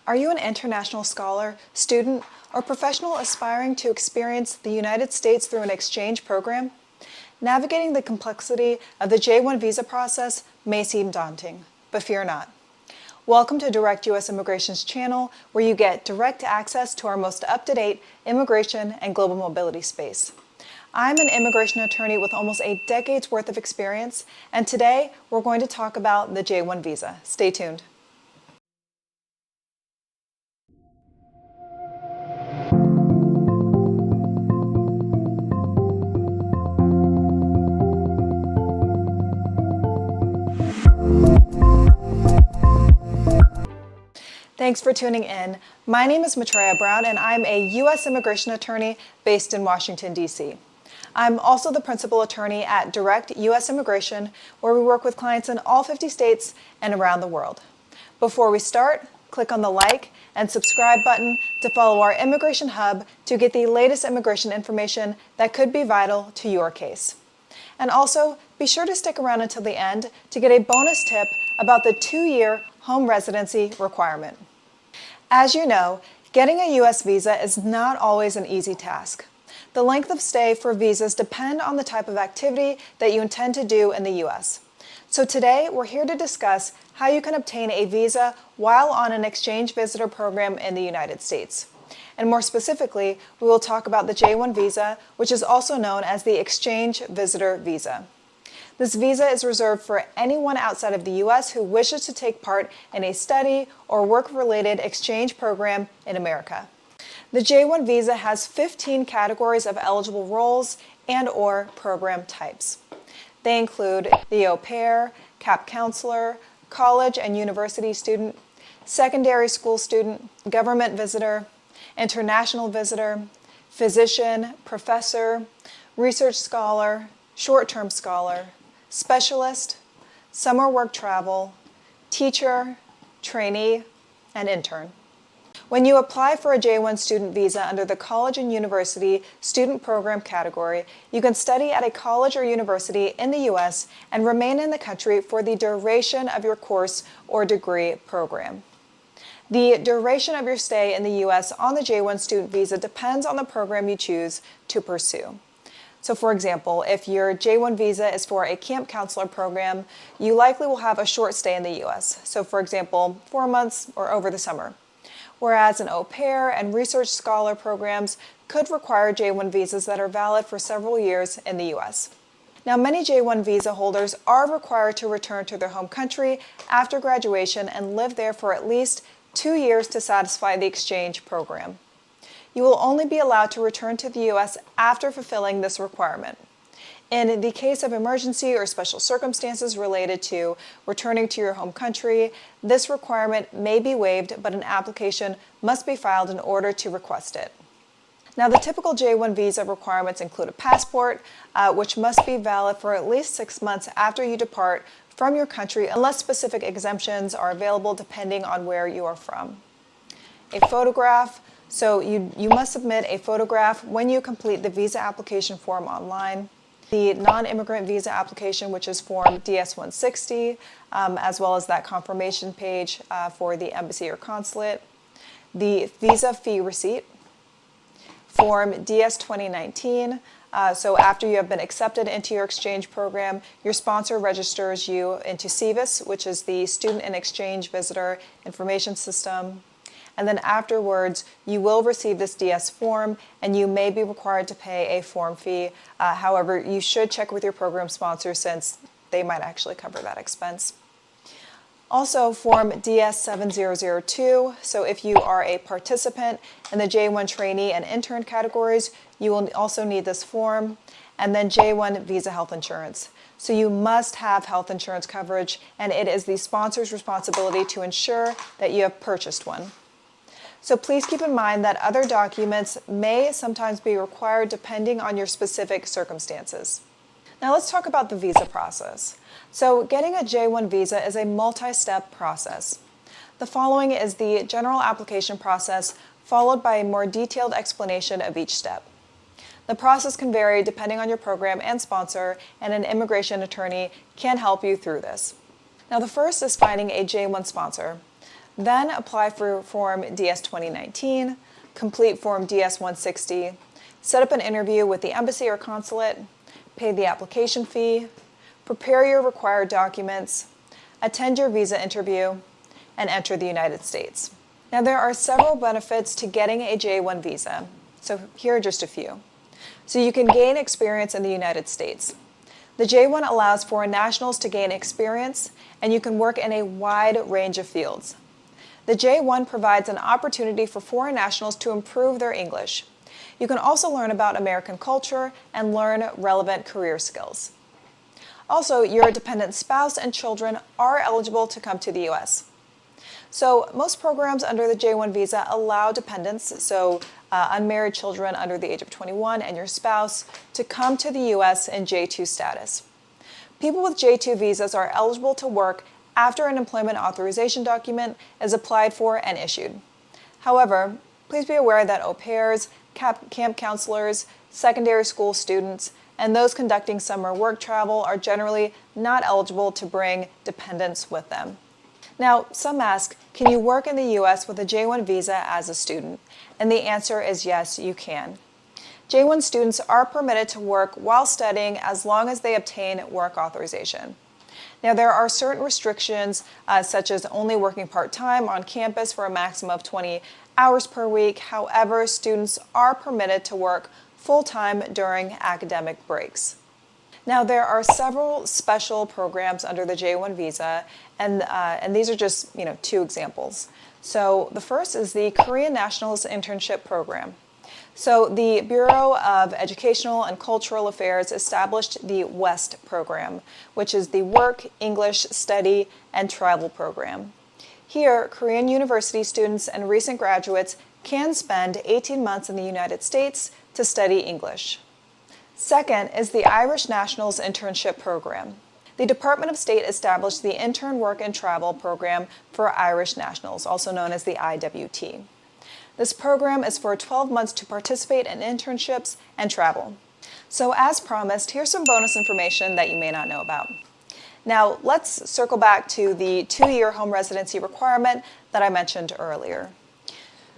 Are you an international scholar, student, or professional aspiring to experience the United States through an exchange program? Navigating the complexity of the J-1 visa process may seem daunting, but fear not. Welcome to Direct U.S. Immigration's channel, where you get direct access to our most up-to-date immigration and global mobility space. I'm an immigration attorney with almost a decade's worth of experience, and today we're going to talk about the J-1 visa. Stay tuned. Thanks for tuning in. My name is Maitreya Brown, and I'm a U.S. immigration attorney based in Washington, D.C. I'm also the principal attorney at Direct U.S. Immigration, where we work with clients in all 50 states and around the world. Before we start, click on the like and subscribe button to follow our Immigration Hub to get the latest immigration information that could be vital to your case. And also, be sure to stick around until the end to get a bonus tip about the 2-year home residency requirement. As you know, getting a U.S. visa is not always an easy task. The length of stay for visas depend on the type of activity that you intend to do in the U.S. So today, we're here to discuss how you can obtain a visa while on an exchange visitor program in the United States. And more specifically, we will talk about the J-1 visa, which is also known as the exchange visitor visa. This visa is reserved for anyone outside of the U.S. who wishes to take part in a study or work-related exchange program in America. The J-1 visa has 15 categories of eligible roles and/or program types. They include the au pair, CAP counselor, college and university student, secondary school student, government visitor, international visitor, physician, professor, research scholar, short-term scholar, specialist, summer work travel, teacher, trainee, and intern. When you apply for a J-1 student visa under the college and university student program category, you can study at a college or university in the U.S. and remain in the country for the duration of your course or degree program. The duration of your stay in the U.S. on the J-1 student visa depends on the program you choose to pursue. So for example, if your J-1 visa is for a camp counselor program, you likely will have a short stay in the U.S. So for example, 4 months or over the summer. Whereas an au pair and research scholar programs could require J-1 visas that are valid for several years in the U.S. Now, many J-1 visa holders are required to return to their home country after graduation and live there for at least 2 years to satisfy the exchange program. You will only be allowed to return to the U.S. after fulfilling this requirement. In the case of emergency or special circumstances related to returning to your home country, this requirement may be waived, but an application must be filed in order to request it. Now, the typical J-1 visa requirements include a passport, which must be valid for at least 6 months after you depart from your country, unless specific exemptions are available depending on where you are from. A photograph. So you must submit a photograph when you complete the visa application form online. The non-immigrant visa application, which is form DS-160, as well as that confirmation page for the embassy or consulate. The visa fee receipt, form DS-2019. So after you have been accepted into your exchange program, your sponsor registers you into SEVIS, which is the Student and Exchange Visitor Information System. And then afterwards, you will receive this DS form, and you may be required to pay a form fee. However, you should check with your program sponsor since they might actually cover that expense. Also, form DS-7002. So if you are a participant in the J-1 trainee and intern categories, you will also need this form. And then J-1 visa health insurance. So you must have health insurance coverage, and it is the sponsor's responsibility to ensure that you have purchased one. So please keep in mind that other documents may sometimes be required depending on your specific circumstances. Now let's talk about the visa process. So getting a J-1 visa is a multi-step process. The following is the general application process, followed by a more detailed explanation of each step. The process can vary depending on your program and sponsor, and an immigration attorney can help you through this. Now the first is finding a J-1 sponsor. Then apply for Form DS 2019, complete Form DS 160, set up an interview with the embassy or consulate, pay the application fee, prepare your required documents, attend your visa interview, and enter the United States. Now, there are several benefits to getting a J-1 visa, so here are just a few. So you can gain experience in the United States. The J-1 allows foreign nationals to gain experience, and you can work in a wide range of fields. The J-1 provides an opportunity for foreign nationals to improve their English. You can also learn about American culture and learn relevant career skills. Also, your dependent spouse and children are eligible to come to the U.S. So most programs under the J-1 visa allow dependents, so unmarried children under the age of 21 and your spouse, to come to the U.S. in J-2 status. People with J-2 visas are eligible to work after an employment authorization document is applied for and issued. However, please be aware that au pairs, camp counselors, secondary school students, and those conducting summer work travel are generally not eligible to bring dependents with them. Now, some ask, can you work in the U.S. with a J-1 visa as a student? And the answer is yes, you can. J-1 students are permitted to work while studying as long as they obtain work authorization. Now, there are certain restrictions, such as only working part-time on campus for a maximum of 20 hours per week. However, students are permitted to work full-time during academic breaks. Now, there are several special programs under the J-1 visa, and these are just two examples. So the first is the Korean Nationals Internship Program. So the Bureau of Educational and Cultural Affairs established the WEST program, which is the Work, English, Study, and Travel program. Here, Korean university students and recent graduates can spend 18 months in the United States to study English. Second is the Irish Nationals Internship Program. The Department of State established the Intern Work and Travel Program for Irish nationals, also known as the IWT. This program is for 12 months to participate in internships and travel. So as promised, here's some bonus information that you may not know about. Now, let's circle back to the 2-year home residency requirement that I mentioned earlier.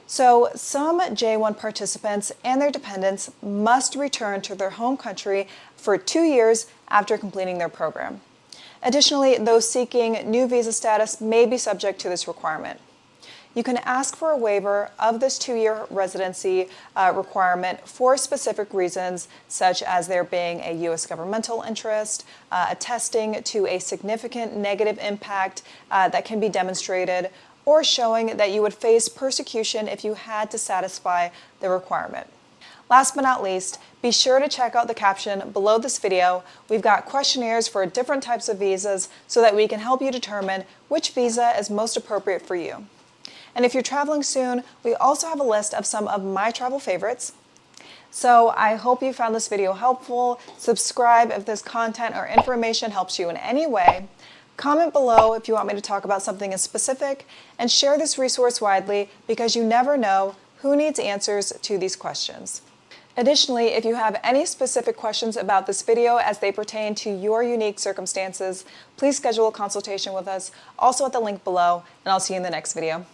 So some J-1 participants and their dependents must return to their home country for 2 years after completing their program. Additionally, those seeking new visa status may be subject to this requirement. You can ask for a waiver of this 2-year residency requirement for specific reasons, such as there being a U.S. governmental interest, attesting to a significant negative impact that can be demonstrated, or showing that you would face persecution if you had to satisfy the requirement. Last but not least, be sure to check out the caption below this video. We've got questionnaires for different types of visas so that we can help you determine which visa is most appropriate for you. And if you're traveling soon, we also have a list of some of my travel favorites. So I hope you found this video helpful. Subscribe if this content or information helps you in any way. Comment below if you want me to talk about something in specific, and share this resource widely because you never know who needs answers to these questions. Additionally, if you have any specific questions about this video as they pertain to your unique circumstances, please schedule a consultation with us, also at the link below, and I'll see you in the next video.